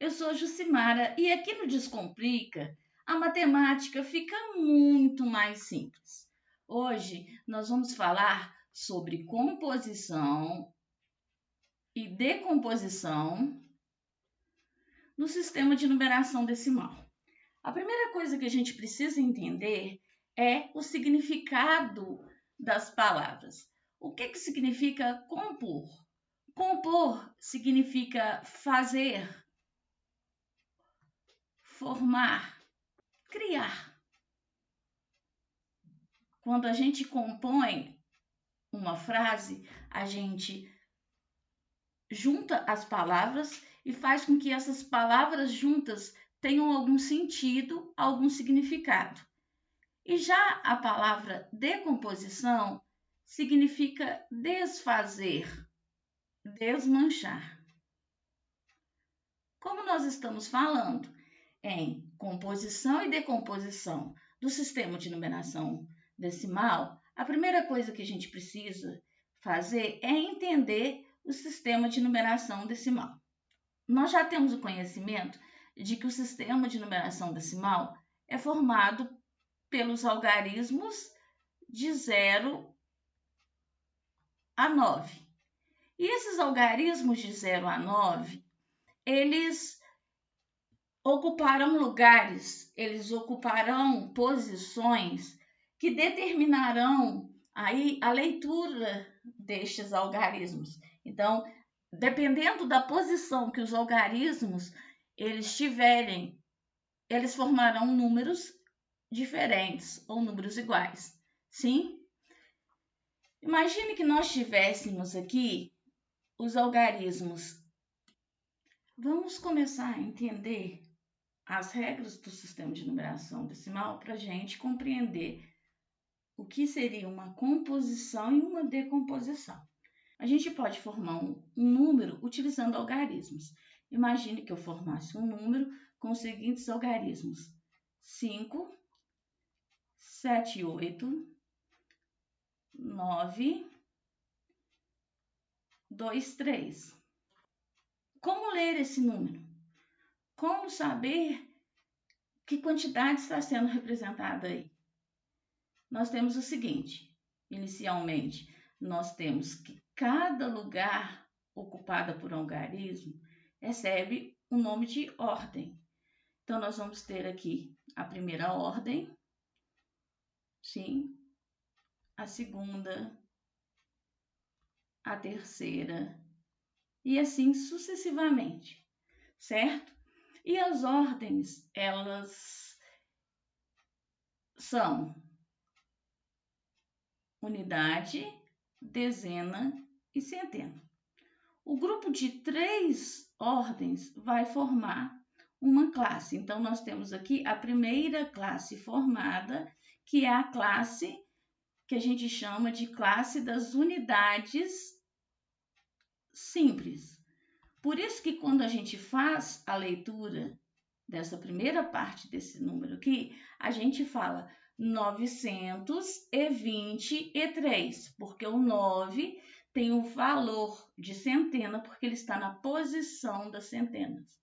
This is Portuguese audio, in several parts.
Eu sou a Jucimara e aqui no Descomplica a matemática fica muito mais simples. Hoje nós vamos falar sobre composição e decomposição no sistema de numeração decimal. A primeira coisa que a gente precisa entender é o significado das palavras. O que significa compor? Compor significa fazer, formar, criar. Quando a gente compõe uma frase, a gente junta as palavras e faz com que essas palavras juntas tenham algum sentido, algum significado. E já a palavra decomposição significa desfazer, desmanchar. Como nós estamos falando em composição e decomposição do sistema de numeração decimal, a primeira coisa que a gente precisa fazer é entender o sistema de numeração decimal. Nós já temos o conhecimento de que o sistema de numeração decimal é formado pelos algarismos de 0 a 9. E esses algarismos de 0 a 9, eles ocuparão lugares, eles ocuparão posições que determinarão aí a leitura destes algarismos. Então, dependendo da posição que os algarismos eles tiverem, eles formarão números diferentes ou números iguais. Sim? Imagine que nós tivéssemos aqui os algarismos. Vamos começar a entender as regras do sistema de numeração decimal para a gente compreender o que seria uma composição e uma decomposição. A gente pode formar um número utilizando algarismos. Imagine que eu formasse um número com os seguintes algarismos: 5, 7, 8, 9, 2, 3. Como ler esse número? Como saber que quantidade está sendo representada aí? Nós temos o seguinte: inicialmente, nós temos que cada lugar ocupado por um algarismo recebe um nome de ordem. Então, nós vamos ter aqui a primeira ordem, sim, a segunda, a terceira e assim sucessivamente, certo? E as ordens, elas são unidade, dezena e centena. O grupo de 3 ordens vai formar uma classe. Então, nós temos aqui a primeira classe formada, que é a classe que a gente chama de classe das unidades simples. Por isso que quando a gente faz a leitura dessa primeira parte desse número aqui, a gente fala 923, porque o 9 tem o valor de centena, porque ele está na posição das centenas,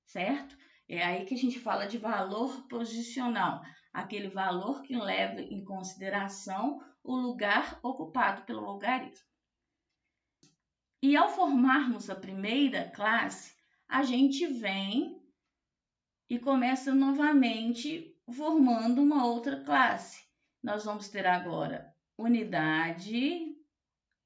certo? É aí que a gente fala de valor posicional, aquele valor que leva em consideração o lugar ocupado pelo algarismo. E ao formarmos a primeira classe, a gente vem e começa novamente formando uma outra classe. Nós vamos ter agora unidade,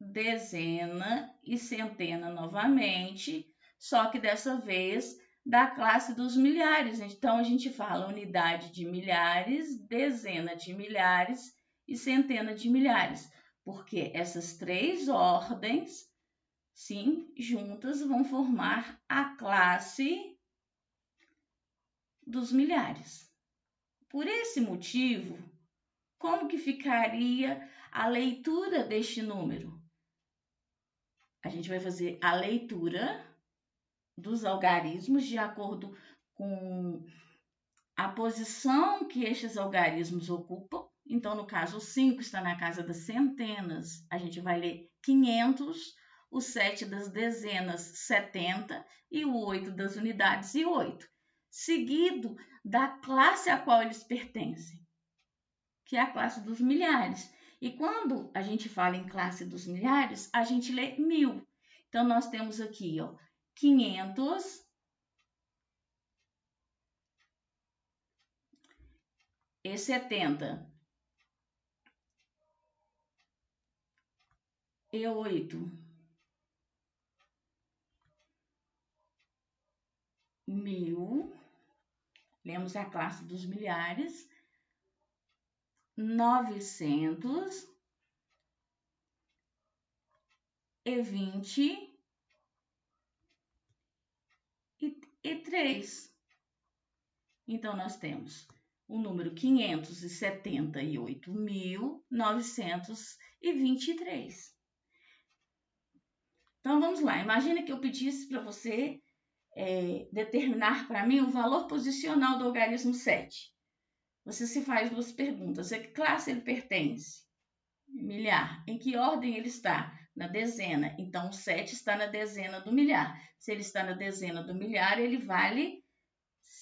dezena e centena novamente, só que dessa vez da classe dos milhares. Então, a gente fala unidade de milhares, dezena de milhares e centena de milhares, porque essas 3 ordens, sim, juntas vão formar a classe dos milhares. Por esse motivo, como que ficaria a leitura deste número? A gente vai fazer a leitura dos algarismos de acordo com a posição que estes algarismos ocupam. Então, no caso, o 5 está na casa das centenas. A gente vai ler 500, o 7 das dezenas 70 e o 8 das unidades e 8, seguido da classe a qual eles pertencem, que é a classe dos milhares. E quando a gente fala em classe dos milhares, a gente lê 1000. Então, nós temos aqui, ó, 500 e 70 e 8 mil, lemos a classe dos milhares, 923 Então, nós temos o número 578.923. Então, vamos lá. Imagina que eu pedisse para você determinar para mim o valor posicional do algarismo 7. Você se faz duas perguntas. A que classe ele pertence? Milhar. Em que ordem ele está? Na dezena. Então, o 7 está na dezena do milhar. Se ele está na dezena do milhar, ele vale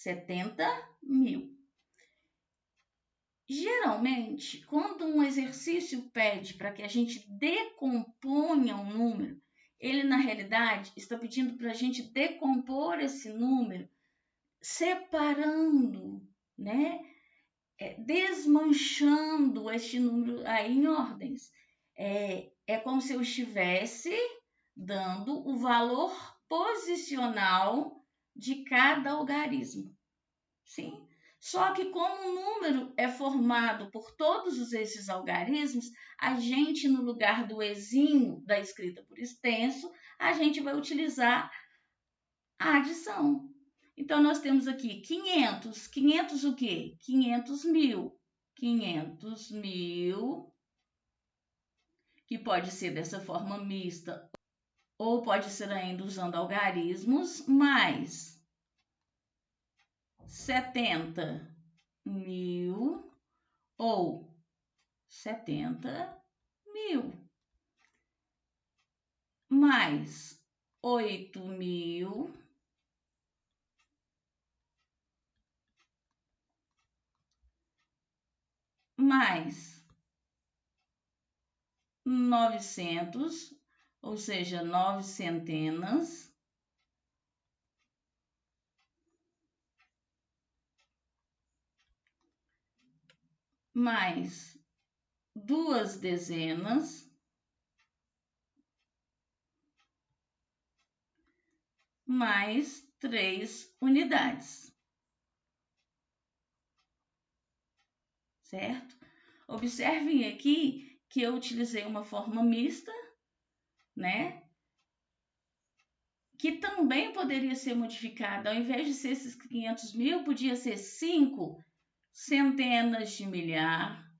70.000. Geralmente, quando um exercício pede para que a gente decomponha um número, ele, na realidade, está pedindo para a gente decompor esse número, separando, né? Desmanchando este número aí em ordens. É como se eu estivesse dando o valor posicional de cada algarismo. Sim? Só que como o número é formado por todos esses algarismos, a gente, no lugar do exímio da escrita por extenso, a gente vai utilizar a adição. Então, nós temos aqui 500. 500 o quê? 500.000. 500.000, que pode ser dessa forma mista, ou pode ser ainda usando algarismos, mais 70.000 ou 70.000, mais 8.000, mais 900, ou seja, 9 centenas, mais 2 dezenas, mais 3 unidades. Certo? Observem aqui que eu utilizei uma forma mista, né? Que também poderia ser modificada. Ao invés de ser esses 500.000, podia ser 5 centenas de milhar,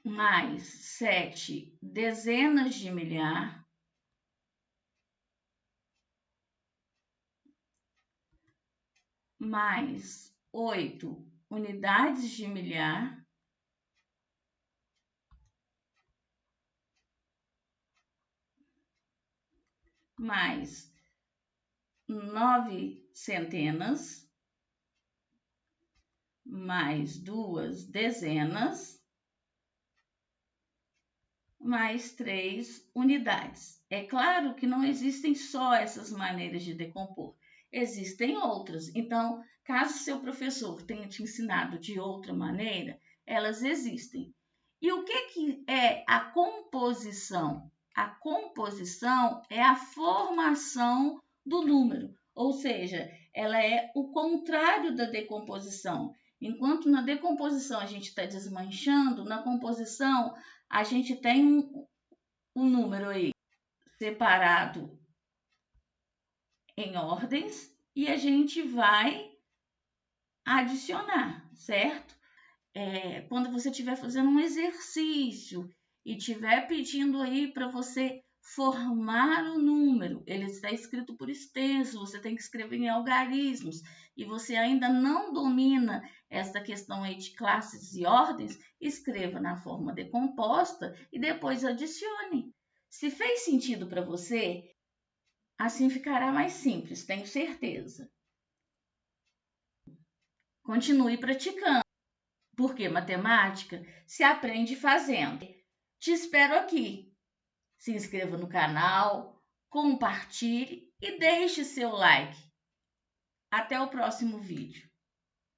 mais 7 dezenas de milhar, mais 8 unidades de milhar, mais 9 centenas, mais 2 dezenas, mais 3 unidades. É claro que não existem só essas maneiras de decompor, existem outras. Então, caso seu professor tenha te ensinado de outra maneira, elas existem. E o que é a composição? A composição é a formação do número, ou seja, ela é o contrário da decomposição. Enquanto na decomposição a gente está desmanchando, na composição a gente tem um número aí separado em ordens e a gente vai adicionar, certo? Quando você estiver fazendo um exercício e estiver pedindo aí para você formar o número. Ele está escrito por extenso, você tem que escrever em algarismos, e você ainda não domina esta questão aí de classes e ordens, escreva na forma decomposta e depois adicione. Se fez sentido para você, assim ficará mais simples, tenho certeza. Continue praticando, porque matemática se aprende fazendo. Te espero aqui. Se inscreva no canal, compartilhe e deixe seu like. Até o próximo vídeo.